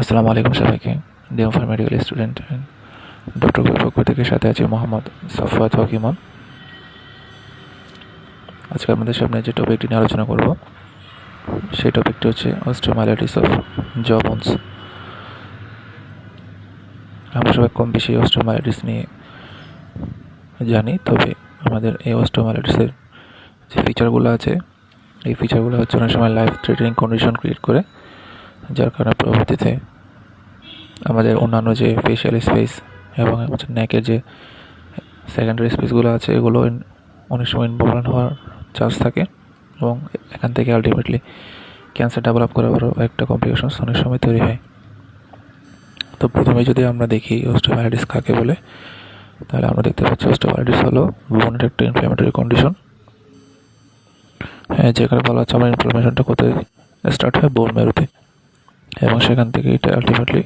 আসসালামু আলাইকুম সবাইকে। DM for medical student doctor পক্ষ থেকে সাথে আছে মোহাম্মদ সাফওয়াত হকিমন। আজকে আমাদের সামনে যে টপিকটি নিয়ে আলোচনা করব সেই টপিকটি হচ্ছে অস্টিওমাইলাইটিস অফ জ বোনস। আমরা সবাই কম বেশি অস্টিওমাইলাইটিস নিয়ে জানি, তবে আমাদের এই অস্টিওমাইলাইটিসের যে ফিচারগুলো আছে এই ফিচারগুলো হচ্ছে অনেক সময় লাইফ থ্রেটানিং কন্ডিশন ক্রিয়েট করে, যার কারণে পরবর্তীতে আমাদের অন্যান্য যে ফেশিয়াল স্পেস এবং আমাদের নেকের যে সেকেন্ডারি স্পেসগুলো আছে এগুলো অনেক সময় ইনভলভ হওয়ার চান্স থাকে এবং এখান থেকে আলটিমেটলি ক্যান্সার ডেভেলপ করার একটা কমপ্লিকেশনস অনেক সময় তৈরি হয়। তো প্রথমে যদি আমরা দেখি অস্টিওমাইলাইটিস কাকে বলে, তাহলে আমরা দেখতে পাচ্ছি অস্টিওমাইলাইটিস হলো বোনের একটা ইনফ্ল্যামেটরি কন্ডিশন, যেখানে বলা হচ্ছে আমার ইনফ্লামেশনটা কোথায় স্টার্ট হয়, বোন মেরুতে, এবং সেখান থেকে এটা আলটিমেটলি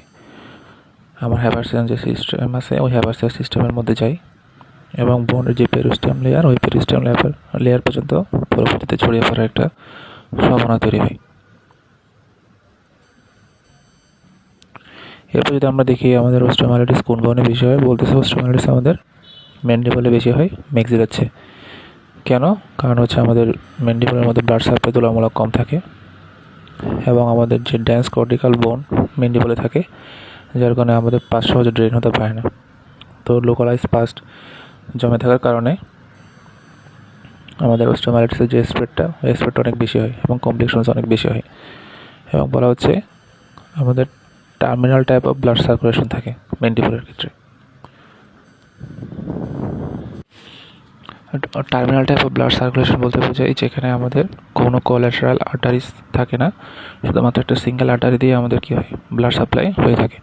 আমার হ্যাভারসিয়ান যে সিস্টেম আছে ওই হ্যাভারসিয়ান সিস্টেমের মধ্যে যায় এবং বোনের যে পেরিস্টেম লেয়ার ওই পেরিস্টেম লেয়ার পর্যন্ত পরবর্তীতে ছড়িয়ে পড়ার একটা সম্ভাবনা তৈরি হয়। এরপর যদি আমরা দেখি আমাদের অস্টিওমাইলাইটিস কোন বোনে বেশি হয়, বলতেছে অস্টিওমাইলাইটিস আমাদের ম্যান্ডিবলে বেশি হয় ম্যাক্সিলাচ্ছে। কেন? কারণ হচ্ছে আমাদের ম্যান্ডিবলের মধ্যে ব্লাড সাপ্লাই তুলনামূলক কম থাকে এবং আমাদের যে ডেন্স কর্টিক্যাল বোন ম্যান্ডিবলে থাকে, যার কারণে আমাদের পাস সহজে ড্রেন হতে পারে না। তো লোকালাইজ পাস্ট জমে থাকার কারণে আমাদের অস্টিওমাইলাইটিসের যে স্প্রেডটা ওই স্প্রেডটা অনেক বেশি হয় এবং কমপ্লিকেশনস অনেক বেশি হয়, এবং বলা হচ্ছে আমাদের terminal type of blood circulation থাকে ম্যান্ডিবলের ক্ষেত্রে। Terminal type of blood circulation বলতে বোঝায় যেখানে আমাদের কোনো কোলাটেরাল আর্টারিস থাকে না, শুধুমাত্র একটা সিঙ্গেল আর্টারি দিয়ে আমাদের কী হয়, ব্লাড সাপ্লাই হয়ে থাকে।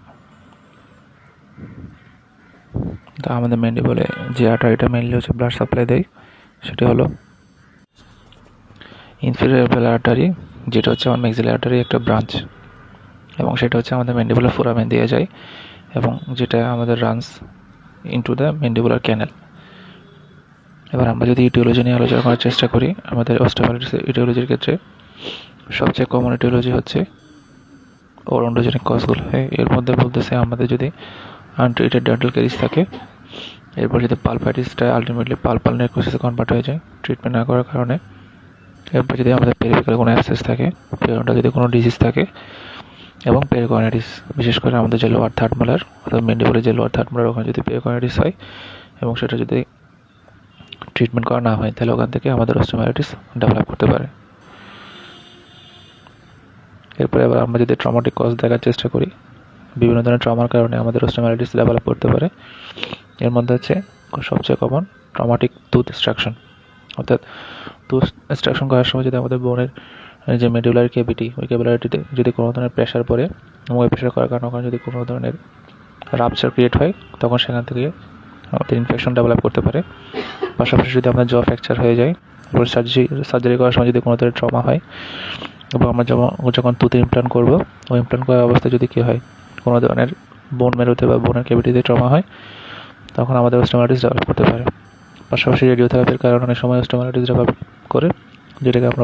তো আমাদের ম্যান্ডিবলে যে আর্টারিটা মেইনলি হচ্ছে ব্লাড সাপ্লাই দেয় সেটি হলো ইনফেরিয়র ভেলার আর্টারি, যেটা হচ্ছে আমার ম্যাক্সিলারি আর্টারি একটা ব্রাঞ্চ, এবং সেটা হচ্ছে আমাদের ম্যান্ডিবুলার ফোরামে দিয়ে যায় এবং যেটা আমাদের রানস ইনটু দ্য ম্যান্ডিবুলার ক্যানেল। এবার আমরা যদি ইটিওলজি নিয়ে আলোচনা করার চেষ্টা করি, আমাদের অস্টিওমাইলাইটিস ইটিওলজির ক্ষেত্রে সবচেয়ে কমন ইটিওলজি হচ্ছে ওরন্ডোজেনিক কজগুলো। এর মধ্যে বলতেছে আমাদের যদি আনট্রিটেড ডেন্টাল ক্যারিজ থাকে, এরপর যদি পালপাইটিসটা আলটিমেটলি পালপাল নেক্রোসিসে কনভার্ট হয়ে যায় ট্রিটমেন্ট না করার কারণে, এরপর যদি আমাদের পেরিফেরাল কোনো অ্যাবসেস থাকে, পেরিফেরাল যদি কোনো ডিজিজ থাকে, এবং পেরিকর্নিটিস, বিশেষ করে আমাদের যে লোয়ার থার্ড মোলার অর্থাৎ ম্যান্ডিবলের যে লোয়ার থার্ড মোলার ওখানে যদি পেরিকর্নিটিস হয় এবং সেটা যদি ট্রিটমেন্ট করা না হয়, তাহলে ওখান থেকে আমাদের অস্টিওমাইলাইটিস ডেভেলপ করতে পারে। এরপরে আবার আমরা যদি ট্রমাটিক কজ দেখার চেষ্টা করি, বিভিন্ন ধরনের ট্রমার কারণে আমাদের অস্টিওমাইলাইটিস ডেভেলপ করতে পারে। এর মধ্যে হচ্ছে সবচেয়ে কমন ট্রমাটিক টুথ এক্সট্রাকশন, অর্থাৎ টুথ এক্সট্রাকশন করার সময় যদি আমাদের বোনের যে মেডুলার ক্যাভিটি ওই ক্যাভিটিতে যদি কোনো ধরনের প্রেশার পড়ে এবং ওই প্রেশার করার কারণে ওখানে যদি কোনো ধরনের রাপচার ক্রিয়েট হয়, তখন সেখান থেকে আমাদের ইনফেকশন ডেভেলপ করতে পারে। পাশাপাশি যদি আমাদের জ ফ্র্যাকচার হয়ে যায়, এরপর সার্জারি করার সময় যদি কোনো ধরনের ট্রমা হয় এবং আমরা যখন টুথ ইমপ্লান্ট করবো ওই ইমপ্লান্ট করার অবস্থায় যদি কী হয়, কোনো ধরনের বোন মেরুতে বা বোনের ক্যাভিটিতে ট্রমা হয়, তখন আমাদের অস্টিওমাইলাইটিস ডেভেলপ করতে পারে। পাশাপাশি রেডিওথেরাপির কারণে অনেক সময় অস্টিওমাইলাইটিস ডেভেলপ করে, যেটাকে আমরা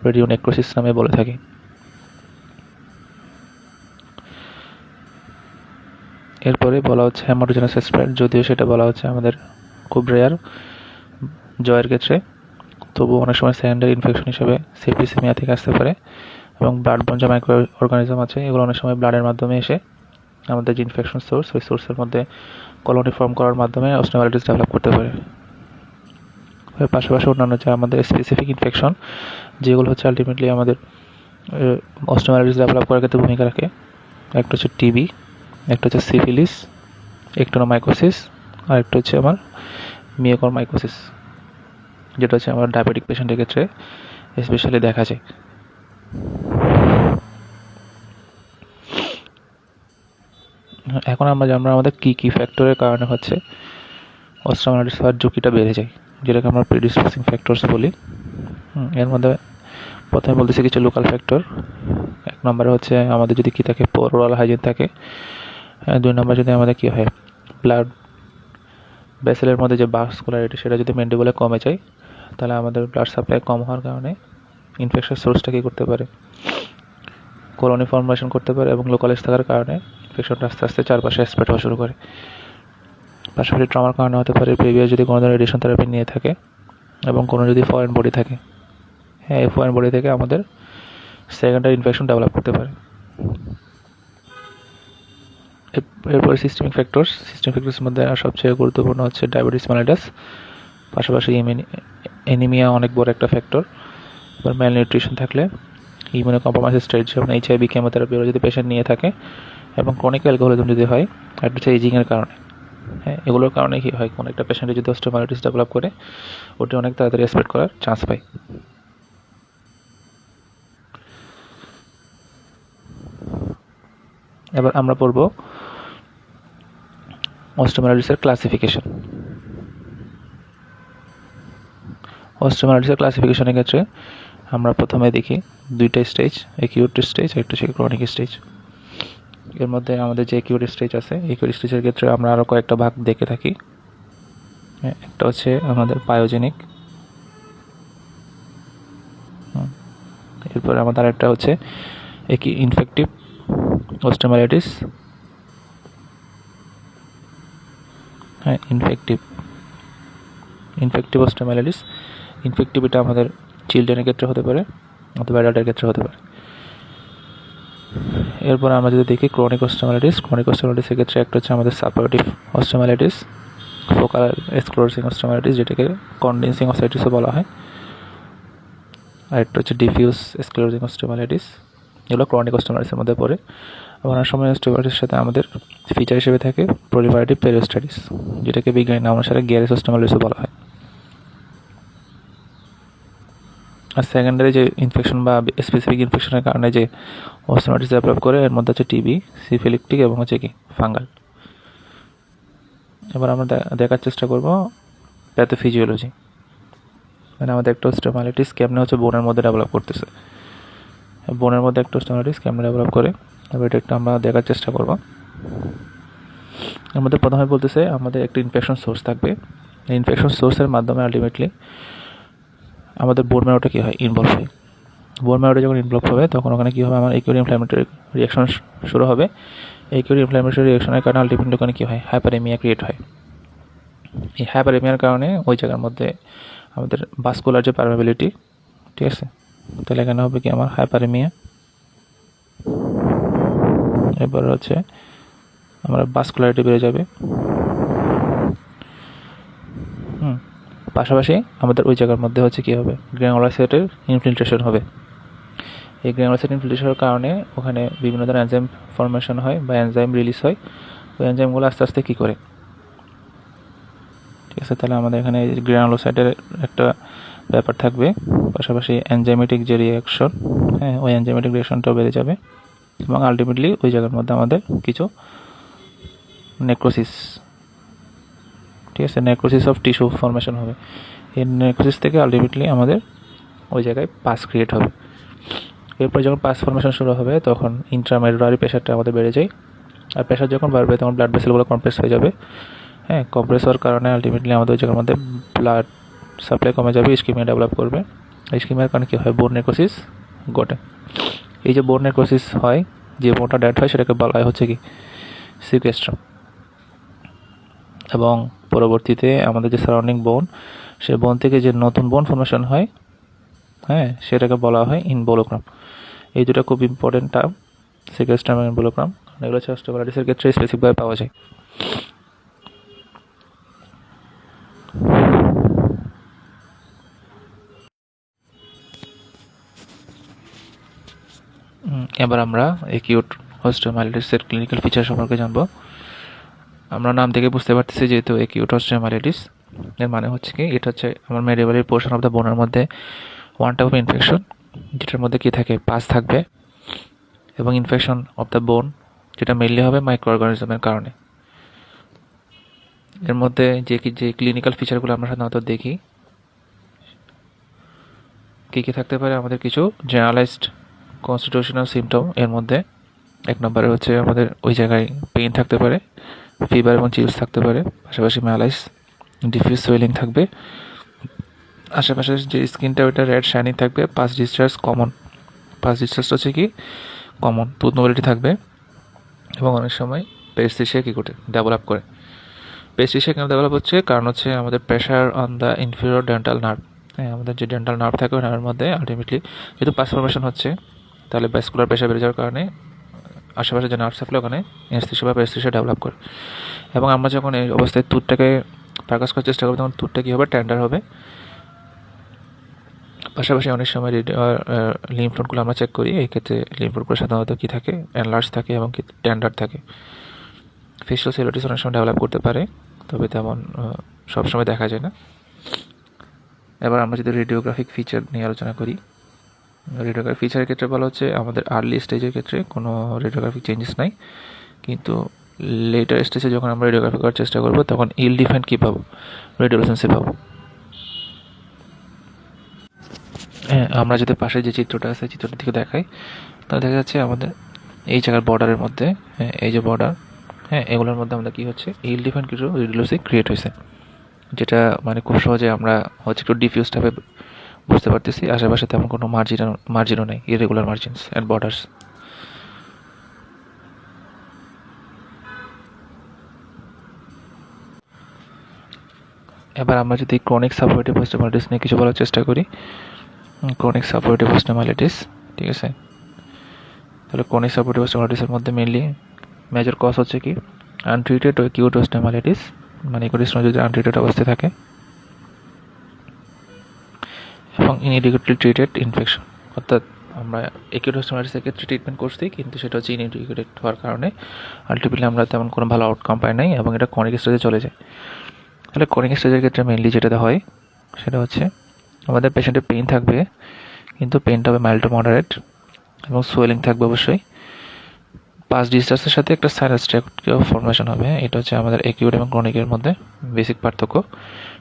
রেডিও নেক্রোসিস নামে বলে থাকি। এরপরে বলা হচ্ছে হেমাটোজেনাস স্প্রেড, যদিও সেটা বলা হচ্ছে আমাদের খুব রেয়ার জয়ের ক্ষেত্রে, তবু অনেক সময় সেকেন্ডারি ইনফেকশন হিসেবে সেপ্টিসিমিয়া থেকে আসতে পারে, এবং ব্লাড বর্ন যে মাইক্রো অর্গানিজম আছে এগুলো অনেক সময় ব্লাডের মাধ্যমে এসে আমাদের যে ইনফেকশন সোর্স ওই সোর্সের মধ্যে কলোনি ফর্ম করার মাধ্যমে অস্টিওমাইলাইটিস ডেভেলপ করতে পারে। পাশাপাশি অন্যান্য যে আমাদের স্পেসিফিক ইনফেকশন যেগুলো হচ্ছে আলটিমেটলি আমাদের অস্টিওমাইলাইটিস ডেভেলপ করার ক্ষেত্রে ভূমিকা রাখে, একটা হচ্ছে টিবি, একটা হচ্ছে সিফিলিস, একটোনোমাইকোসিস, আর একটা হচ্ছে আমার মিওকরমাইকোসিস, যেটা হচ্ছে আমার ডায়াবেটিক পেশেন্টের ক্ষেত্রে স্পেশালি দেখা যায়। এখন আমরা জানবো আমাদের কী ফ্যাক্টরের কারণে হচ্ছে অস্টিওমাইলাইটিস হওয়ার ঝুঁকিটা বেড়ে যায়, যেটাকে আমরা প্রিডিসপোজিং ফ্যাক্টরস বলি। এর মধ্যে প্রথমে বলতেছি কিছু লোকাল ফ্যাক্টর। এক নম্বরে হচ্ছে আমাদের যদি কী থাকে, ওরাল হাইজিন থাকে। দুই নম্বর যদি আমাদের কী হয়, ব্লাড ভেসেলের মধ্যে যে ভাস্কুলারিটি সেটা যদি ম্যান্ডিবলে কমে যায়, তাহলে আমাদের ব্লাড সাপ্লাই কম হওয়ার কারণে ইনফেকশন সোর্সটা কী করতে পারে, কলোনি ফর্মেশন করতে পারে এবং লোকালাইজ থাকার কারণে ইনফেকশনটা আস্তে আস্তে চারপাশে স্প্রেড হওয়া শুরু করে। পাশাপাশি ট্রমার কারণে হতে পারে প্রিভিয়াস যদি কোনো ধরনের রেডিয়েশন থেরাপি নিয়ে থাকে এবং কোনো যদি ফরেন বডি থাকে, হ্যাঁ এই ফরেন বডি থেকে আমাদের সেকেন্ডারি ইনফেকশন ডেভেলপ করতে পারে। এরপরে সিস্টেমিক ফ্যাক্টরসের মধ্যে সবচেয়ে গুরুত্বপূর্ণ হচ্ছে ডায়াবেটিস মেলিটাস, পাশাপাশি অ্যানিমিয়া অনেক বড় একটা ফ্যাক্টর। এবার ম্যালনিউট্রিশন থাকলে, ইমিউনো কম্প্রোমাইজ স্টেজ যেমন এইচআইভি, কেমোথেরাপি যদি পেশেন্ট নিয়ে থাকে, এবং ক্রনিক অ্যালকোহলিজম যদি হয়, আর হচ্ছে এজিংয়ের কারণে। হ্যাঁ এগুলোর কারণে কি হয়, কোনো একটা পেশেন্টে যদি অস্টিওমাইলাইটিস ডেভেলপ করে ওটি অনেক তাড়াতাড়ি স্প্রেড করার চান্স পায়। এবার আমরা পড়ব অস্টিওমাইলাইটিসের ক্লাসিফিকেশন। অস্টিওমাইলাইটিসের ক্লাসিফিকেশনের ক্ষেত্রে আমরা প্রথমে দেখি দুইটা স্টেজ, অ্যাকিউট স্টেজ আর একটা হচ্ছে ক্রনিক স্টেজ। এর মধ্যে আমাদের যে অ্যাকিউট স্টেজ আছে, অ্যাকিউট স্টেজের ক্ষেত্রে আমরা আরও কয়েকটা ভাগ দেখে থাকি। একটা হচ্ছে আমাদের পায়োজেনিক, এরপরে আমাদের আরেকটা হচ্ছে ইনফেক্টিভ অস্টিওমাইলাইটিস। হ্যাঁ ইনফেক্টিভ অস্টিওমাইলাইটিস। ইনফেক্টিভ এটা আমাদের চিলড্রেনের ক্ষেত্রে হতে পারে অথবা অ্যাডাল্টের ক্ষেত্রে হতে পারে। এরপর আমরা যদি দেখি ক্রনিক অস্টিওমাইলাইটিসের ক্ষেত্রে একটা হচ্ছে আমাদের suppurative osteomyelitis, focal sclerosing osteomyelitis যেটাকে কন্ডেন্সিং অস্টিওমাইলাইটিসও বলা হয়, আর একটা হচ্ছে ডিফিউজ স্ক্লেরোসিং অস্টিওমাইলাইটিস। এগুলো ক্রনিক অস্টিওমাইলাইটিসের মধ্যে পড়ে। অনেক সময় অস্টিওমাইলাইটিসের সাথে আমাদের ফিচার হিসেবে থাকে প্রলিফারেটিভ পেরিওস্টাইটিস, যেটাকে বিজ্ঞানী নাম অনুসারে গ্যারেস অস্টিওমাইলাইটিসও বলা হয়। আর সেকেন্ডারি যে ইনফেকশন বা স্পেসিফিক ইনফেকশনের কারণে যে অস্টিওমাইলাইটিস ডেভেলপ করে এর মধ্যে হচ্ছে টিবি, সিফিলিটিক এবং হচ্ছে কি ফাঙ্গাল। এবার আমরা দেখার চেষ্টা করব প্যাথোফিজিওলজি, মানে আমাদের একটা অস্টিওমাইলাইটিস কেমনে হচ্ছে বোনের মধ্যে ডেভেলপ করতেছে, বোনের মধ্যে একটা অস্টিওমাইলাইটিস কেমনে ডেভেলপ করে, এবার এটা একটু আমরা দেখার চেষ্টা করব। এর মধ্যে প্রথমে বলতেছে আমাদের একটা ইনফেকশন সোর্স থাকবে, এই ইনফেকশন সোর্সের মাধ্যমে আলটিমেটলি আমাদের বোন ম্যারোটা কী হয়, ইনভলভ হয়। বোন ম্যারোটা যখন ইনভলভ হবে তখন ওখানে কী হবে, আমার একিউট ইনফ্ল্যামেটরি রিয়াকশন শুরু হবে। একিউট ইনফ্ল্যামেটরি রিয়াকশনের কারণে আলটিমেটলি ওখানে কী হয়, হাইপারেমিয়া ক্রিয়েট হয়। এই হাইপারেমিয়ার কারণে ওই জায়গার মধ্যে আমাদের ভাস্কুলার যে পারমেবিলিটি, ঠিক আছে, তাহলে এখানে হবে কি আমার হাইপারেমিয়া। এবার হচ্ছে আমার ভাস্কুলারিটি বেড়ে যাবে। পাশাপাশি আমাদের ওই জায়গার মধ্যে হচ্ছে কী হবে, গ্র্যানুলোসাইটের ইনফিল্ট্রেশন হবে। এই গ্র্যানুলোসাইট ইনফিল্ট্রেশনের কারণে ওখানে বিভিন্ন ধরনের এনজাইম ফর্মেশন হয় বা এনজাইম রিলিজ হয়। ওই এনজাইমগুলো আস্তে আস্তে কী করে, ঠিক আছে, তাহলে আমাদের এখানে গ্র্যানুলোসাইটের একটা ব্যাপার থাকবে, পাশাপাশি এনজাইমেটিক যে রিয়াকশন, হ্যাঁ ওই এনজাইমেটিক রিয়াকশনটাও বেড়ে যাবে এবং আলটিমেটলি ওই জায়গার মধ্যে আমাদের কিছু নেক্রোসিস, ঠিক আছে, নেক্রোসিস অফ টিস্যু ফর্মেশন হবে। এই নেক্রোসিস থেকে আলটিমেটলি আমাদের ওই জায়গায় পাস ক্রিয়েট হবে। এরপর যখন পাস ফর্মেশন শুরু হবে তখন ইন্ট্রামেডুলারি প্রেশারটা আমাদের বেড়ে যায়, আর প্রেশার যখন বাড়বে তখন ব্লাড ভেসেলগুলো কমপ্রেস হয়ে যাবে। হ্যাঁ কমপ্রেস হওয়ার কারণে আলটিমেটলি আমাদের ওই জায়গার মধ্যে ব্লাড সাপ্লাই কমে যাবে, ইস্কিমিয়া ডেভেলপ করবে। ইস্কিমিয়ার কারণে কী হয়, বোন নেক্রোসিস ঘটে। এই যে বোন নেক্রোসিস হয়, যে বোনটা ডেড হয় সেটাকে বলা হয় হচ্ছে কি সিকুয়েস্ট্রাম, এবং পরবর্তীতে আমাদের যে সারাউন্ডিং বোন, সে বোন থেকে যে নতুন বোন ফর্মেশন হয়, হ্যাঁ সেটাকে বলা হয় ইনভোলোগ্রাম। এই দুটো খুব ইম্পর্টেন্ট টার্ম, সিকুয়েস্ট্রাম এবং ইনভোলোগ্রাম, এগুলো হচ্ছে অস্টিওমাইলাইটিসের ক্ষেত্রে স্পেসিফিকভাবে পাওয়া যায়। এবার আমরা অ্যাকিউট অস্টিওমাইলাইটিসের ক্লিনিক্যাল ফিচার সম্পর্কে জানবো। আমরা নাম থেকে বুঝতে পারতেছি যেহেতু অ্যাকিউট অস্টিওমাইলাইটিস, এর মানে হচ্ছে কি, এটা হচ্ছে আমার মেডিকেলের পোর্শন অফ দ্য বোনের মধ্যে ওয়ান টাইপ অফ ইনফেকশন, যেটার মধ্যে কি থাকে, পাস থাকবে, এবং ইনফেকশন অফ দ্য বোন যেটা মেনলি হবে মাইক্রো অর্গানিজমের কারণে। এর মধ্যে যে ক্লিনিক্যাল ফিচারগুলো আমরা সাধারণত দেখি, কী কী থাকতে পারে, আমাদের কিছু জেনারেলাইজড কনস্টিটিউশনাল সিমটম। এর মধ্যে এক নম্বরে হচ্ছে আমাদের ওই জায়গায় পেইন থাকতে পারে, ফিভার এবং চিলস থাকতে পারে, পাশাপাশি ম্যালাইস, ডিফিউজ সোয়েলিং থাকবে, আশেপাশে যে স্কিনটা ওইটা রেড শাইনিং থাকবে, pass discharge common. Pass discharge হচ্ছে কি কমন টুথ মোবিলিটি থাকবে এবং অনেক সময় পেস্টিসে কী করে ডেভেলপ করে। পেস্টিসে কেন ডেভেলপ হচ্ছে, কারণ হচ্ছে আমাদের pressure on the inferior dental nerve. হ্যাঁ, আমাদের যে ডেন্টাল নার্ভ থাকে ওই নার্ভের মধ্যে আলটিমেটলি যেহেতু পাস ফর্মেশন হচ্ছে, তাহলে ভ্যাসকুলার প্রেশার বেড়ে যাওয়ার কারণে আশেপাশে যে নার্ভ থাকলে ওখানে এনস্থেসিয়া বা পেস্টিসিয়া ডেভেলপ করে। এবং আমরা যখন এই অবস্থায় টুথটাকে পারকাস করার চেষ্টা করবো তখন টুথটা কী হবে, টেন্ডার হবে। পাশাপাশি অনেক সময় লিম্ফ নোডগুলো আমরা চেক করি, এই ক্ষেত্রে লিম্ফ নোডগুলো সাধারণত কী থাকে, এনলার্জ থাকে এবং কি টেন্ডার থাকে। ফেশিয়াল সেলুলাইটিস অনেক সময় ডেভেলপ করতে পারে, তবে তেমন সবসময় দেখা যায় না। এবার আমরা যদি রেডিওগ্রাফিক ফিচার নিয়ে আলোচনা করি, রেডিওগ্রাফিক ফিচারের ক্ষেত্রে বলা হচ্ছে আমাদের আর্লি স্টেজের ক্ষেত্রে কোনো রেডিওগ্রাফিক চেঞ্জেস নাই, কিন্তু লেটার স্টেজে যখন আমরা রেডিওগ্রাফি করার চেষ্টা করবো তখন ইল ডিফাইন্ড কী পাবো, রেডিওলেসেন্সি পাবো। হ্যাঁ, আমরা যদি পাশে যে চিত্রটা আছে চিত্রটার দিকে দেখাই, তাহলে দেখা যাচ্ছে আমাদের এই জায়গার বর্ডারের মধ্যে, হ্যাঁ এই যে বর্ডার, হ্যাঁ এগুলোর মধ্যে আমাদের কী হচ্ছে, ইল ডিফাইন্ড কিছু রেডিওলেসি ক্রিয়েট হয়েছে, যেটা মানে খুব সহজে আমরা হচ্ছে একটু ডিফিউজ টাইপে বুঝতে পারতেছি। আশেপাশে তেমন কোনো মার্জিনও নেই, ইরেগুলার মার্জিনস অ্যান্ড বর্ডার্স। এবার আমরা যদি ক্রনিক সাবঅরেটিভ ওস্টিওমাইলিটিস নিয়ে কিছু বলার চেষ্টা করি, ক্রনিক সাবঅরেটিভ ওস্টিওমাইলিটিস, ঠিক আছে। তাহলে ক্রনিক সাবঅরেটিভ ওস্টিওমাইলিটিসের মধ্যে মেইনলি মেজর কজ হচ্ছে কি, আনট্রিটেড ও অ্যাকিউট ওস্টিওমাইলিটিস, মানে অ্যাকিউট যদি আনট্রিটেড অবস্থায় থাকে, এবং ইনএডিকুয়েটলি ট্রিটেড ইনফেকশন, অর্থাৎ আমরা অ্যাকিউট ওস্টিওমাইলিটিসের ক্ষেত্রে ট্রিটমেন্ট করছি কিন্তু সেটা হচ্ছে ইনএডিকুয়েটেড হওয়ার কারণে আলটিমেটলি আমরা তেমন কোনো ভালো আউটকাম পাই নাই এবং এটা ক্রনিক স্টেজে চলে যায়। তাহলে ক্রনিক স্টেজের ক্ষেত্রে মেইনলি যেটা হয় সেটা হচ্ছে আমাদের পেশেন্টের পেইন থাকবে, কিন্তু পেইনটা হবে মাইল্ড টু মডারেট এবং সোয়েলিং থাকবে অবশ্যই। পাস ডিসচার্জের সাথে একটা সাইনাস ট্র্যাক্ট ফর্মেশন হবে। এটা হচ্ছে আমাদের অ্যাকিউট এবং ক্রনিকের মধ্যে বেসিক পার্থক্য।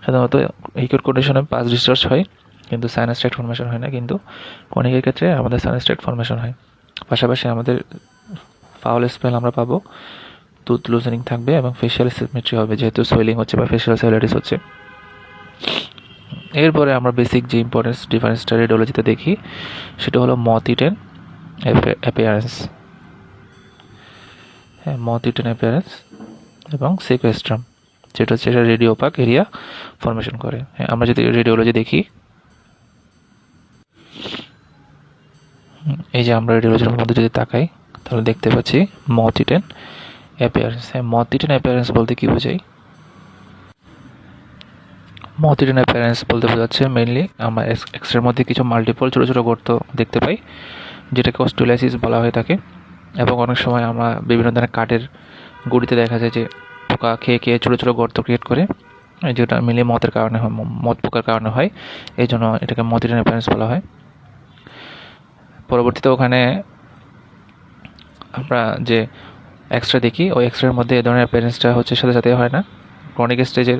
সাধারণত অ্যাকিউট কন্ডিশনে পাস ডিসচার্জ হয় কিন্তু সাইনাস ট্র্যাক্ট ফর্মেশন হয় না, কিন্তু ক্রনিকের ক্ষেত্রে আমাদের সাইনাস ট্র্যাক্ট ফর্মেশন হয়। পাশাপাশি আমাদের ফাউল স্মেল আমরা পাবো, টুথ লুজেনিং থাকবে এবং ফেশিয়াল সিমেট্রি হবে যেহেতু সোয়েলিং হচ্ছে বা ফেশিয়াল সেলুলাইটিস হচ্ছে। এরপরে আমরা বেসিক যে ইম্পর্টেন্স ডিফারেন্সটা রেডিওলজিতে দেখি সেটা হলো মথ ইটেন অ্যাপিয়ারেন্স, হ্যাঁ মথ ইটেন অ্যাপিয়ারেন্স এবং সেকোয়েস্ট্রাম, যেটা হচ্ছে এটা রেডিও ওপাক এরিয়া ফর্মেশন করে। হ্যাঁ, আমরা যদি রেডিওলজি দেখি, এই যে আমরা রেডিওলজির মধ্যে যদি তাকাই তাহলে দেখতে পাচ্ছি মথ ইটেন অ্যাপিয়ারেন্স। হ্যাঁ, মথ ইটেন অ্যাপিয়ারেন্স বলতে কি বোঝাই, মথ ইটেন অ্যাপিয়ারেন্স বলতে বোঝাচ্ছে মেইনলি আমরা এক্সরের মধ্যে কিছু মাল্টিপল ছোটো ছোটো গর্ত দেখতে পাই, যেটাকে অস্টিওলাইসিস বলা হয়ে থাকে। এবং অনেক সময় আমরা বিভিন্ন ধরনের কাঠের গুঁড়িতে দেখা যায় যে পোকা খেয়ে খেয়ে ছোটো ছোটো গর্ত ক্রিয়েট করে, যেটা মেনলি মথের কারণে হয়, মথ পোকার কারণে হয়, এই জন্য এটাকে মথ ইটেন অ্যাপিয়ারেন্স বলা হয়। পরবর্তীতে ওখানে আমরা যে এক্সরে দেখি ওই এক্সরের মধ্যে এই ধরনের অ্যাপিয়ারেন্সটা হচ্ছে সাথে সাথে হয় না। ক্রনিক স্টেজের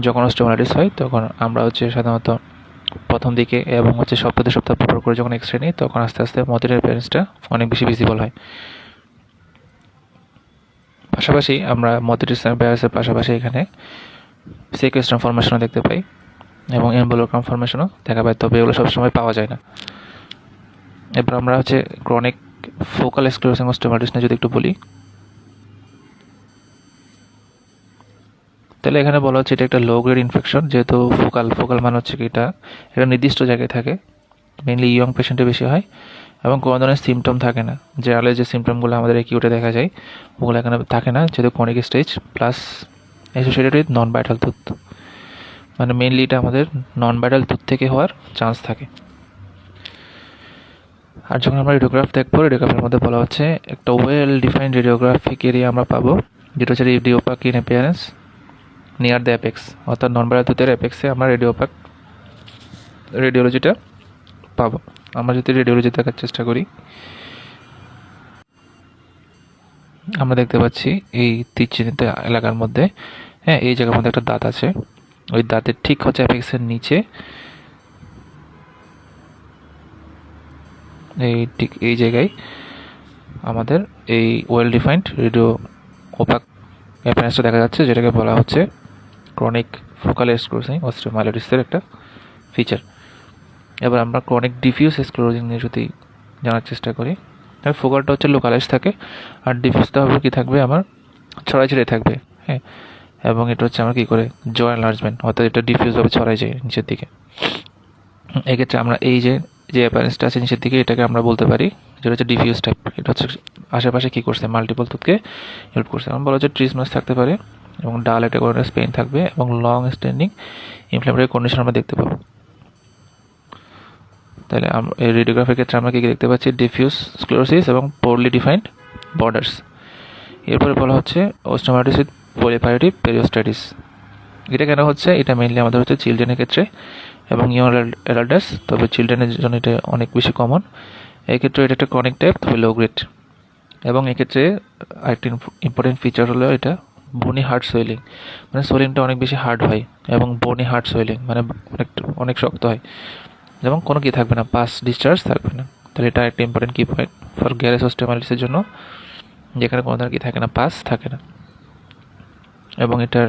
যখন অস্টিওমাইলিটিস হয় তখন আমরা হচ্ছে সাধারণত প্রথম দিকে এবং হচ্ছে সপ্তাহ পর করে যখন এক্সরে নিই তখন আস্তে আস্তে মথ ইটেন অ্যাপিয়ারেন্সটা অনেক বেশি ভিজিবল হয়। পাশাপাশি আমরা মথ ইটেন অ্যাপিয়ারেন্সের পাশাপাশি এখানে সেকোয়েস্ট্রাম ফর্মেশনও দেখতে পাই এবং এমবোলোগ্রাম ফর্মেশনও দেখা পাই, তবে এগুলো সবসময় পাওয়া যায় না। এবার আমরা হচ্ছে ক্রনিক ফোকাল স্ক্লেরোসিং অস্টিওমাইলিটিস নিয়ে যদি একটু বলি, তাহলে এখানে বলা হচ্ছে এটা একটা লো গ্রেড ইনফেকশন, যেহেতু ফোকাল মানে হচ্ছে কি এটা একটা নির্দিষ্ট জায়গায় থাকে, মেইনলি ইয়ং পেশেন্টে বেশি হয় এবং কোনো ধরনের সিমটম থাকে না। জেনারেলি যে সিমটমগুলো আমাদের অ্যাকিউটে দেখা যায় ওগুলো এখানে থাকে না, যেহেতু chronic stage plus associated with non vital tooth, মানে মেইনলি এটা আমাদের নন ভাইটাল টুথ থেকে হওয়ার চান্স থাকে। আর যখন আমরা রেডিওগ্রাফ দেখবো, রেডিওগ্রাফের মধ্যে বলা হচ্ছে একটা ওয়েল ডিফাইন্ড রেডিওগ্রাফিক এরিয়া আমরা পাবো, যেটা হচ্ছে radio opaque in appearance near the apex, অর্থাৎ নন ভাইটাল টুথের অ্যাপেক্সে আমরা রেডিও ওপাক রেডিওলজিটা পাবো। আমরা যদি রেডিওলজি দেখার চেষ্টা করি, আমরা দেখতে পাচ্ছি এই তীর চিহ্নিত এলাকার মধ্যে, হ্যাঁ এই জায়গার মধ্যে একটা দাঁত আছে, ওই দাঁতের ঠিক হচ্ছে অ্যাপেক্সের নিচে ঠিক এই জায়গায় আমাদের এই ওয়েল ডিফাইন্ড রেডিও ওপাক অ্যাপিয়ারেন্সটা দেখা যাচ্ছে, যেটাকে বলা হচ্ছে ক্রনিক ফোকাল স্ক্লেরোসিং অস্টিওমাইলিটিসের একটা ফিচার। এবার আমরা ক্রনিক ডিফিউজ স্ক্লেরোসিং নিয়ে যদি জানার চেষ্টা করি, ফোকালটা হচ্ছে লোকালাইজ থাকে, আর ডিফিউজটা হবে কি থাকবে আমার ছড়াই ছিড়ে থাকবে। হ্যাঁ, এবং এটা হচ্ছে আমার কি করে জো এনলার্জমেন্ট, অর্থাৎ এটা ডিফিউজ হবে, ছড়াই যায় নিচের দিকে। এক্ষেত্রে আমরা এই যে অ্যাপিয়ারেন্সটা আছে নিচের দিকে, এটাকে আমরা বলতে পারি যেটা হচ্ছে ডিফিউজ টাইপ। এটা হচ্ছে আশেপাশে কি করছে, মাল্টিপল তথ্যকে হেল্প করছে। আমরা বলা হচ্ছে ট্রিসমাস থাকতে পারে, এবং ডাল একটা করে পেইন থাকবে, এবং লং স্ট্যান্ডিং ইনফ্ল্যামেটরি কন্ডিশন আমরা দেখতে পাবো। তাহলে এই রেডিওগ্রাফির ক্ষেত্রে আমরা কি দেখতে পাচ্ছি, ডিফিউজ স্ক্লেরোসিস এবং পোরলি ডিফাইন্ড বর্ডার্স। এরপরে বলা হচ্ছে ওস্টিওমাইটিস উইথ পলিপাইরেটিভ পেরিওস্টাইটিস। এটা কেন হচ্ছে, এটা মেইনলি আমাদের হচ্ছে চিলড্রেনের ক্ষেত্রে এবং ইয়ং অ্যাডাল্টার্স, তবে চিলড্রেনের জন্য এটা অনেক বেশি কমন। এক্ষেত্রে এটা একটা ক্রনিক টাইপ, তবে লো গ্রেড। এবং এক্ষেত্রে আরেকটি ইম্পর্টেন্ট ফিচার হলো এটা বনি হার্ড সোয়েলিং, মানে সোয়েলিংটা অনেক বেশি হার্ড হয়, এবং বনি হার্ড সোয়েলিং মানে অনেক শক্ত হয়, যেমন কোনো কি থাকবে না, পাস ডিসচার্জ থাকবে না। তাহলে এটা একটা ইম্পর্টেন্ট কি পয়েন্ট ফর গ্যারেস ওস্টিওমাইটিসের জন্য, যেখানে কোনো ধরনের কি থাকে না, পাস থাকে না। এবং এটার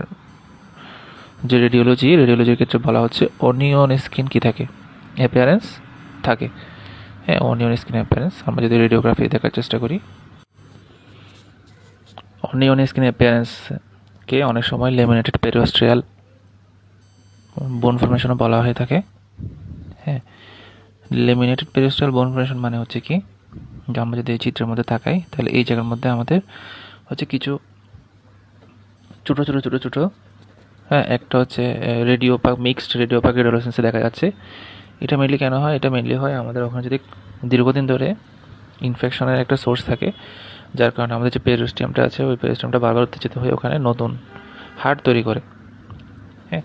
যে রেডিওলজির ক্ষেত্রে বলা হচ্ছে অনিয়ন স্কিন কি থাকে, অ্যাপিয়ারেন্স থাকে। হ্যাঁ, অনিয়ন স্কিন অ্যাপিয়ারেন্স। আমরা যদি রেডিওগ্রাফি দেখার চেষ্টা করি, অনিয়ন স্কিন অ্যাপিয়ারেন্সকে অনেক সময় লেমিনেটেড পেরিওস্ট্রিয়াল বোন ফর্মেশনও বলা হয়ে থাকে। হ্যাঁ, লেমিনেটেড পেরিওস্ট্রিয়াল বোন ফর্মেশন মানে হচ্ছে কি, যে আমরা যদি এই চিত্রের মধ্যে তাকাই, তাহলে এই জায়গার মধ্যে আমাদের হচ্ছে কিছু ছোটো ছোটো ছোটো ছোটো, হ্যাঁ, একটা হচ্ছে মিক্সড রেডিওপাক রেডিওলাইসেন্সে দেখা যাচ্ছে। এটা মেনলি কেন হয়, এটা মেনলি হয় আমাদের ওখানে যদি দীর্ঘদিন ধরে ইনফেকশনের একটা সোর্স থাকে, যার কারণে আমাদের যে পেরিস্টিয়ামটা আছে, ওই পেরিস্টিয়ামটা বারবার উত্তেজিত হয়ে ওখানে নতুন হার্ট তৈরি করে। হ্যাঁ,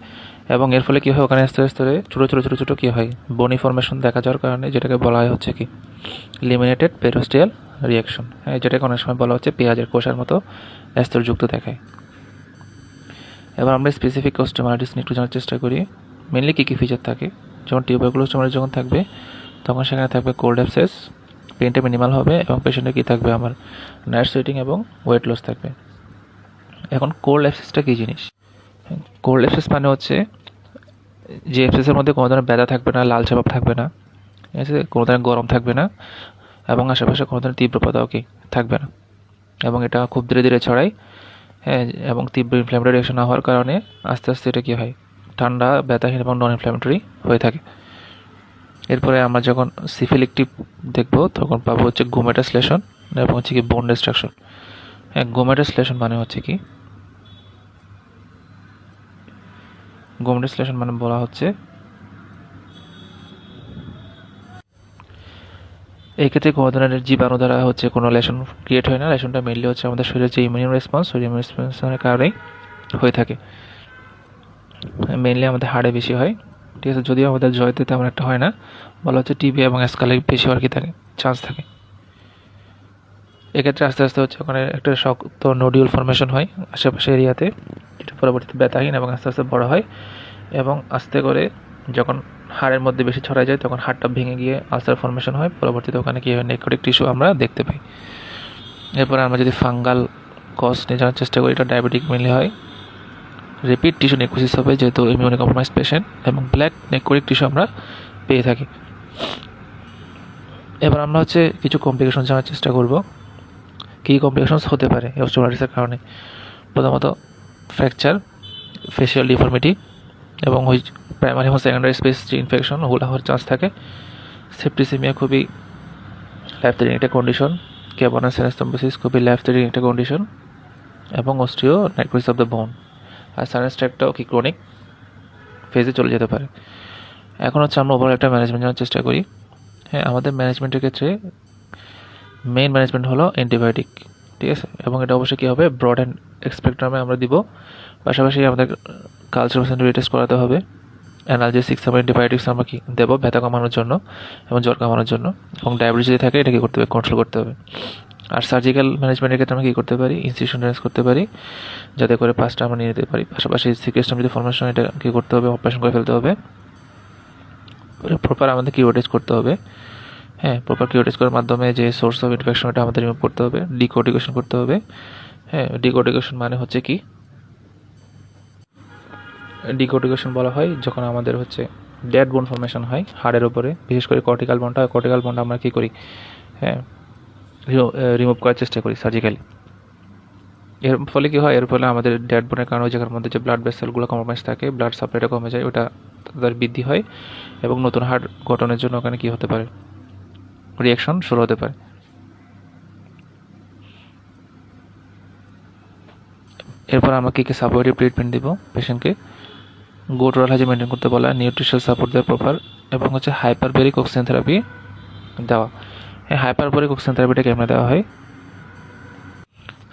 এবং এর ফলে কী হয়, ওখানে আস্তে আস্তে ছোটো ছোটো ছোটো ছোটো কী হয়, বনি ফর্মেশন দেখা যাওয়ার কারণে, যেটাকে বলা হয় হচ্ছে কি লিমিনেটেড পেরিস্টিয়াল রিয়াকশন। হ্যাঁ, যেটাকে অনেক সময় বলা হচ্ছে পেঁয়াজের কোষার মতো স্তরযুক্ত দেখায়। এবার আমরা স্পেসিফিক ওস্টিওমাইটিস নিয়ে একটু জানার চেষ্টা করি। মেনলি কী কী ফিচার থাকে, যেমন টিউবারকুলোস ওস্টিওমাইটিস যখন থাকবে, তখন সেখানে থাকবে কোল্ড অ্যাবসেস, পেইনটা মিনিমাল হবে, এবং পেশেন্টের কী থাকবে, আমার নাইট সুইটিং এবং ওয়েট লস থাকবে। এখন কোল্ড অ্যাবসেসটা কী জিনিস? কোল্ড অ্যাবসেস মানে হচ্ছে যে অ্যাবসেসের মধ্যে কোনো ধরনের ব্যথা থাকবে না, লালচে ভাব থাকবে না, ঠিক আছে, কোনো ধরনের গরম থাকবে না, এবং আশেপাশে কোনো ধরনের তীব্র পাতাও কি থাকবে না, এবং এটা খুব ধীরে ধীরে ছড়ায়। হ্যাঁ, এবং তীব্র ইনফ্ল্যামেটরি রিঅ্যাকশন না হওয়ার কারণে আস্তে আস্তে এটা কী হয়, ঠান্ডা, ব্যথাহীন এবং নন ইনফ্ল্যামেটরি হয়ে থাকে। এরপরে আমরা যখন সিফিলিকটিভ দেখব, তখন পাবো হচ্ছে গোমেটাসলেশন এবং হচ্ছে কি বোন ডিস্ট্রাকশন। হ্যাঁ, গোমেটাসলেশন মানে হচ্ছে কি, গোমেটাসলেশন মানে বলা হচ্ছে, এই ক্ষেত্রে কোনো ধরনের জীবাণু দ্বারা হচ্ছে কোনো লেশন ক্রিয়েট হয় না। লেশনটা মেনলি হচ্ছে আমাদের শরীরের যে ইমিউন রেসপন্স, ওই ইমিউন রেসপন্সের কারণেই হয়ে থাকে। মেনলি আমাদের হাড়ে বেশি হয়, ঠিক আছে, যদিও আমাদের জয়তে তেমন একটা হয় না। বলা হচ্ছে টিবি এবং স্কালে বেশি হওয়ার কি থাকে, চান্স থাকে। এক্ষেত্রে আস্তে আস্তে হচ্ছে ওখানে একটা শক্ত নোডিউল ফর্মেশন হয় আশেপাশে এরিয়াতে, যেটা পরবর্তীতে ব্যথাহীন এবং আস্তে আস্তে বড় হয়, এবং আস্তে করে যখন হাড়ের মধ্যে বেশি ছড়ায় যায়, তখন হাড়টা ভেঙে গিয়ে আলসার ফর্মেশন হয়। পরবর্তীতে ওখানে কি হয়, নেক্রোটিক টিস্যু আমরা দেখতে পাই। এরপরে আমরা যদি ফাঙ্গাল কজ নিয়ে জানার চেষ্টা করি, এটা ডায়াবেটিক মেনলি হয়। রিপিট টিস্যু নেক্রোসিস হবে, যেহেতু ইমিউনি কম্প্রোমাইজ পেশেন্ট, এবং ব্ল্যাক নেক্রোটিক টিস্যু আমরা পেয়ে থাকি। এবার আমরা হচ্ছে কিছু কমপ্লিকেশন জানার চেষ্টা করব, কী কমপ্লিকেশনস হতে পারে এই অস্টিওমাইটিসের কারণে। প্রথমত ফ্র্যাকচার, ফেসিয়াল ডিফর্মিটি, এবং ওই প্রাইমারি এবং সেকেন্ডারি স্পেস যে ইনফেকশন, ওগুলো হওয়ার চান্স থাকে। সেপ্টিসিমিয়া খুবই লাইফ থ্রেটিং একটা কন্ডিশন, ক্যাভার্নাস সিনাস্থ্রম্বোসিস খুবই লাইফ থ্রেটিং একটা কন্ডিশন, এবং osteonecrosis of the bone. আর সাইনাস ট্র্যাক্টটাও কি ক্রনিক ফেজে চলে যেতে পারে। এখন হচ্ছে আমরা ওভারঅল একটা ম্যানেজমেন্ট জানার চেষ্টা করি। হ্যাঁ, আমাদের ম্যানেজমেন্টের ক্ষেত্রে মেইন ম্যানেজমেন্ট হলো অ্যান্টিবায়োটিক, ঠিক আছে, এবং এটা অবশ্যই কী হবে, ব্রড অ্যান্ড স্পেকট্রামে আমরা দিব। পাশাপাশি আমাদের কালচার টেস্ট করাতে হবে। অ্যানালজেসিক্স এবং অ্যান্টিবায়োটিক্স আমরা কি দেবো, ব্যথা কমানোর জন্য এবং জ্বর কমানোর জন্য, এবং ডায়াবেটিস যদি থাকে এটা কী করতে হবে, কন্ট্রোল করতে হবে। আর সার্জিক্যাল ম্যানেজমেন্টের ক্ষেত্রে আমরা কী করতে পারি, ইনসিশন ড্রেস করতে পারি, যাতে করে পাঁচটা আমরা নিয়ে নিতে পারি। পাশাপাশি সিকেস্টাম যদি ফর্মেশন, এটা কী করতে হবে, অপারেশন করে ফেলতে হবে। প্রপার আমাদের কিউরেটিস করতে হবে। হ্যাঁ, প্রপার কিউরেটিস করার মাধ্যমে যে সোর্স অফ ইনফেকশন, এটা আমাদের রিমুভ করতে হবে, ডিকর্টিকেশন করতে হবে। হ্যাঁ, ডিকর্টিকেশন মানে হচ্ছে কি, ডিকর্টিকেশন বলা হয় যখন আমাদের হচ্ছে ডেড বোন ফর্মেশন হয় হাড়ের উপরে, বিশেষ করে কর্টিক্যাল বোনটা আমরা কী করি, হ্যাঁ, রিমুভ করার চেষ্টা করি সার্জিক্যালি। এর ফলে কি হয়, এর ফলে আমাদের ডেড বোনের কারণে ওই জায়গার মধ্যে যে ব্লাড ভেসেলগুলো কম্প্রোমাইজ থাকে, ব্লাড সাপ্লাইটা কমে যায়, ওটা তাদের বৃদ্ধি হয় এবং নতুন হার্ট গঠনের জন্য ওখানে কি হতে পারে, রিয়াকশন শুরু হতে পারে। এরপর আমরা কি সাপোর্টিভ ট্রিটমেন্ট দিব পেশেন্টকে। গুড ওরাল হাইজিন মেনটেন করতে বলা, নিউট্রিশনাল সাপোর্ট দেওয়া প্রপার, এবং হচ্ছে হাইপারবেরিক অক্সিজেন থেরাপি দেওয়া। এই হাইপারবেরিক অক্সিজেন থেরাপিটা কেমনে দেওয়া হয়?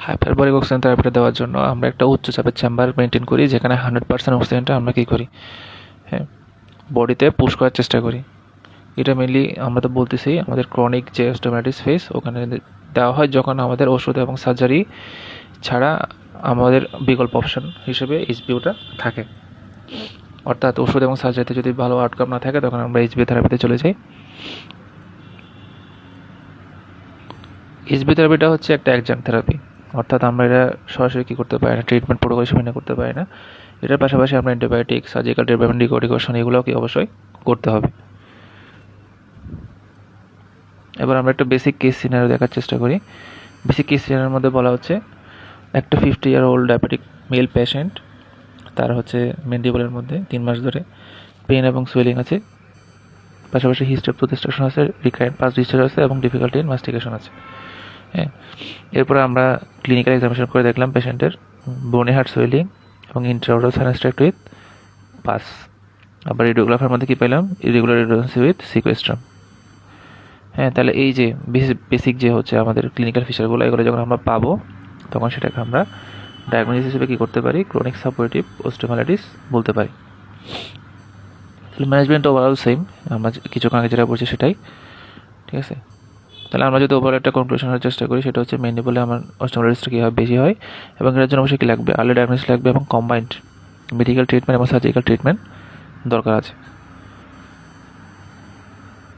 হাইপারবারিক অক্সিজেন থেরাপিটা দেওয়ার জন্য আমরা একটা উচ্চ চাপের চেম্বার মেনটেন করি, যেখানে 100% অক্সিজেনটা আমরা কী করি, হ্যাঁ, বডিতে পুশ করার চেষ্টা করি। এটা মেনলি আমরা তো বলতেছি আমাদের ক্রনিক যে অস্টিওমাইলাইটিস ফেস, ওখানে দেওয়া হয় যখন আমাদের ওষুধ এবং সার্জারি ছাড়া আমাদের বিকল্প অপশন হিসেবে এইচবিওটা থাকে। অর্থাৎ ওষুধ এবং সার্জারিতে যদি ভালো আউটকাম না থাকে, তখন আমরা এইচবিও থেরাপিতে চলে যাই। এইচবিও থেরাপিটা হচ্ছে একটা অ্যাডজাংক্ট থেরাপি, অর্থাৎ আমরা এটা সরাসরি কী করতে পারি না, ট্রিটমেন্ট প্রোটোকল হিসেবে মেনে করতে পারি না। এটার পাশাপাশি আমরা অ্যান্টিবায়োটিক, সার্জিক্যাল ট্রিটমেন্ট, ডিকোডিকেশন এগুলোও কি অবশ্যই করতে হবে। এবার আমরা একটা বেসিক কেস সিনারিও দেখার চেষ্টা করি। বেসিক কেস সিনারিওর মধ্যে বলা হচ্ছে একটা 50-year-old ডায়াবেটিক মেল পেশেন্ট, তার হচ্ছে মেন্ডিবলের মধ্যে 3 মাস ধরে পেন এবং সোয়েলিং আছে, পাশাপাশি হিস্ট্রি অফ টুথ এক্সট্রাকশন আছে, রিকারেন্ট পাস ডিসচার্জ আছে এবং ডিফিকাল্টি ইন মাস্টিকেশন আছে। হ্যাঁ, এরপরে আমরা ক্লিনিক্যাল এক্সামিনেশন করে দেখলাম পেশেন্টের বোনে হার্ট সোয়েলিং এবং ইন্ট্রাওরাল সাইনাসট্রাক্ট উইথ পাস। আবার রেডিওগ্রাফার মধ্যে কি পেলাম, ইরেগুলার রেডিওসি উইথ সিকোয়েস্ট্রাম। হ্যাঁ, তাহলে এই যে বেসিক যে হচ্ছে আমাদের ক্লিনিক্যাল ফিচারগুলো, এগুলো যখন আমরা পাবো, তখন সেটাকে আমরা ডায়াগনোসিস হিসেবে কী করতে পারি, ক্রনিক সাপোর্টিভ অস্টিওমাইলাইটিস বলতে পারি। তাহলে ম্যানেজমেন্ট ওভারঅল সেম, আমরা কিছুক্ষণ আগে যেটা বলছি সেটাই, ঠিক আছে। তাহলে আমরা যদি ওভারঅল একটা কনক্লুশনের চেষ্টা করি, সেটা হচ্ছে মেনলি বলে আমার অস্টিওমাইলাইটিসটা কীভাবে বেশি হয়, এবং এটার জন্য অবশ্যই কী লাগবে, আর্লি ডায়াগনোসিস লাগবে এবং কম্বাইন্ড মেডিকেল ট্রিটমেন্ট এবং সার্জিক্যাল ট্রিটমেন্ট দরকার আছে।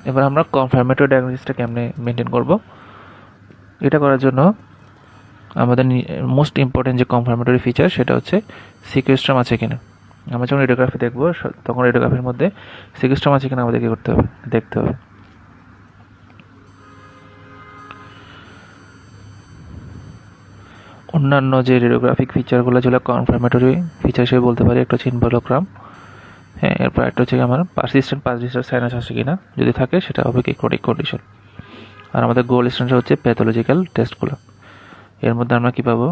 এবার আমরা কনফার্মেটরি ডায়াগনোসিসটা কেমনে মেনটেন করব, এটা করার জন্য আমাদের মোস্ট ইম্পর্টেন্ট যে কনফার্মেটরি ফিচার, সেটা হচ্ছে সিকোয়েস্ট্রাম আছে কিনা। আমরা যখন রেডিওগ্রাফি দেখবো, তখন রেডিওগ্রাফির মধ্যে সিকোয়েস্ট্রাম আছে কিনা আমাদের কী করতে হবে, দেখতে হবে। অন্যান্য যে রেডিওগ্রাফিক ফিচারগুলো, যেগুলো কনফার্মেটরি ফিচার হিসেবে বলতে পারি, একটা হচ্ছে ইনভেলোগ্রাম, হ্যাঁ, এরপর একটা হচ্ছে আমার পারসিস্টেন্ট পাস ডিসচার্জ সাইনাস আছে কিনা, যদি থাকে সেটা হবে কি ক্রনিক কন্ডিশন। আর আমাদের গোল স্ট্যান্ডার্ড হচ্ছে প্যাথোলজিক্যাল টেস্টগুলো। এর মধ্যে আমরা কী পাবো,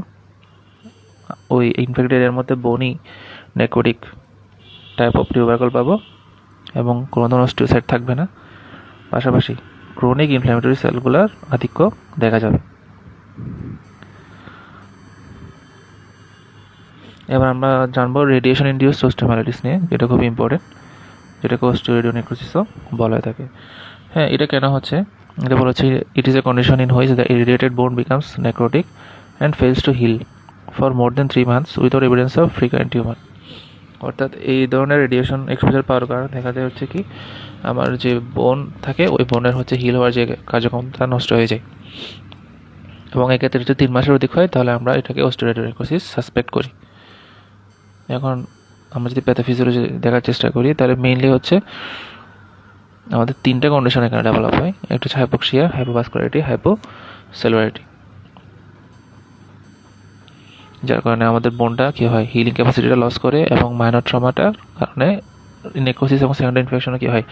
ওই ইনফেক্টেড এরিয়ার মধ্যে বনি নেক্রোটিক টাইপ অফ টিউবারকল পাবো, এবং কোনো ধরনের অস্টিওসাইট থাকবে না। পাশাপাশি ক্রনিক ইনফ্ল্যামেটরি সেলগুলোর আধিক্য দেখা যাবে। এবার আমরা জানবো রেডিয়েশন ইনডিউসড অস্টিওমাইলাইটিস নিয়ে, যেটা খুব ইম্পর্টেন্ট, যেটাকে অস্টিওরেডিওনেক্রোসিসও বলা হয়ে থাকে। হ্যাঁ, এটা কেন হচ্ছে, এটা বলা হচ্ছে it is a condition in which the irradiated bone becomes necrotic and fails to heal for more than 3 months without evidence of frequent tumour. অর্থাৎ এই ধরনের রেডিয়েশন এক্সপোজার পাওয়ার কারণে দেখা যায় হচ্ছে কি, আমার যে বোন থাকে, ওই বোনের হচ্ছে হিল হওয়ার যে কার্যক্ষমতা নষ্ট হয়ে যায়, এবং এক্ষেত্রে যদি 3 মাসের অধিক হয়, তাহলে আমরা এটাকে অস্টিওরেডিওনেক্রোসিস সাসপেক্ট করি। এখন আমরা যদি প্যাথোফিজিওলজি দেখার চেষ্টা করি, তাহলে মেইনলি হচ্ছে আমাদের 3টা কন্ডিশন এখানে ডেভেলপ হয়। একটা হচ্ছে হাইপোক্সিয়া, হাইপোভাস্কুলারিটি, হাইপোসেলুলারিটি, যার কারণে আমাদের বোনটা কী হয়, হিলিং ক্যাপাসিটিটা লস করে, এবং মাইনর ট্রমাটার কারণে নেক্রোসিস এবং সেকেন্ডারি ইনফেকশনও কী হয়,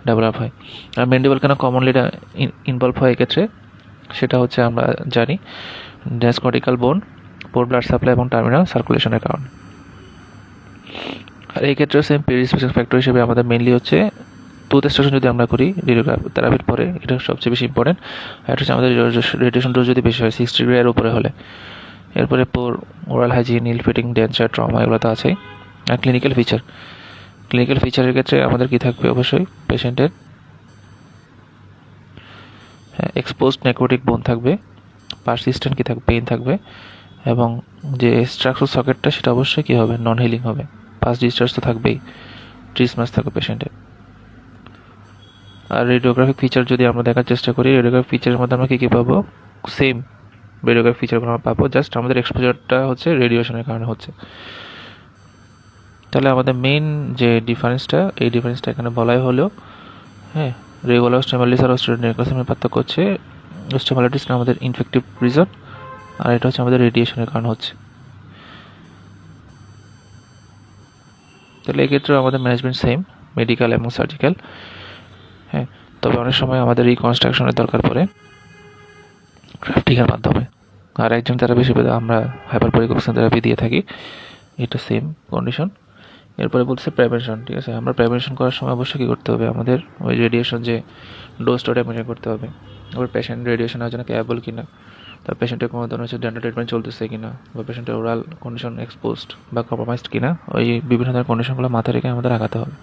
ডেভেলপ হয়। আর মেন্ডিবল কেন কমনলি ইনভলভ হয় এক্ষেত্রে, সেটা হচ্ছে আমরা জানি ডেন্স কর্টিক্যাল বোন, পোর ব্লাড সাপ্লাই এবং টার্মিনাল সার্কুলেশনের কারণে। আর এই ক্ষেত্রে সেম প্রিডিসপোজিং ফ্যাক্টর হিসেবে আমাদের মেনলি হচ্ছে টুথ এক্সট্রাকশন যদি আমরা করি রেডিওগ্রাফি থেরাপির পরে, এটা সবচেয়ে বেশি ইম্পর্টেন্ট। আর এটা হচ্ছে আমাদের রেডিয়েশন ডোজ যদি বেশি হয় 60 degree এর উপরে হলে। এরপরে পোর ওরাল হাইজিন, ইল ফিটিং, ডেঞ্চার, ট্রমা, এগুলো তো আছেই। আর ক্লিনিক্যাল ফিচারের ক্ষেত্রে আমাদের কি থাকবে, অবশ্যই পেশেন্টের এক্সপোজড নেক্রোটিক বোন থাকবে, পারসিস্টেন্ট কি থাকবে, পেইন থাকবে, এবং যে স্ট্রাকচার সকেটটা সেটা অবশ্যই কী হবে, নন হিলিং হবে। পাস ডিসচার্জ তো থাকবেই, ট্রিসমাস থাকবে পেশেন্টের। আর রেডিওগ্রাফিক ফিচার যদি আমরা দেখার চেষ্টা করি, রেডিওগ্রাফিক ফিচারের মধ্যে আমরা কী কী পাবো, সেম রেডিওগ্রাফিক ফিচারগুলো আমরা পাবো, জাস্ট আমাদের এক্সপোজারটা হচ্ছে রেডিয়েশনের কারণে হচ্ছে। তাহলে আমাদের মেইন যে ডিফারেন্সটা, এই ডিফারেন্সটা এখানে বলাই হলো, হ্যাঁ, রেগুলার অস্টিওমাইলাইটিস আর অস্টিওরেডিওনেক্রোসিসের পার্থক্য হচ্ছে ওস্টিওমাইলাইটিসটা আমাদের ইনফেক্টিভ রিজন, আর এটা হচ্ছে আমাদের রেডিয়েশনের কারণ হচ্ছে। তাহলে এক্ষেত্রেও আমাদের ম্যানেজমেন্ট সেম, মেডিকেল এবং সার্জিক্যাল। হ্যাঁ, তবে অনেক সময় আমাদের রিকনস্ট্রাকশনের দরকার পড়ে গ্রাফটিংয়ের মাধ্যমে, আর একজন থেরাপি হিসেবে আমরা হাইপারবারিক অক্সিজেন থেরাপি দিয়ে থাকি, এটা সেম কন্ডিশন। এরপরে বলছে প্রিভেনশন। ঠিক আছে, আমরা প্রিভেনশন করার সময় অবশ্যই কী করতে হবে, আমাদের ওই রেডিয়েশন যে ডোজটা মেনটেন করতে হবে। আবার পেশেন্ট রেডিয়েশন হওয়ার জন্য ক্যাপেবল কিনা, তার পেশেন্টের কোনো ধরনের হচ্ছে ডেন্টাল ট্রিটমেন্ট চলতেছে কিনা, বা পেশেন্টের ওরাল কন্ডিশন এক্সপোজড বা কম্প্রোমাইজড কিনা, ওই বিভিন্ন ধরনের কন্ডিশনগুলো মাথায় রেখে আমাদের আগাতে হবে।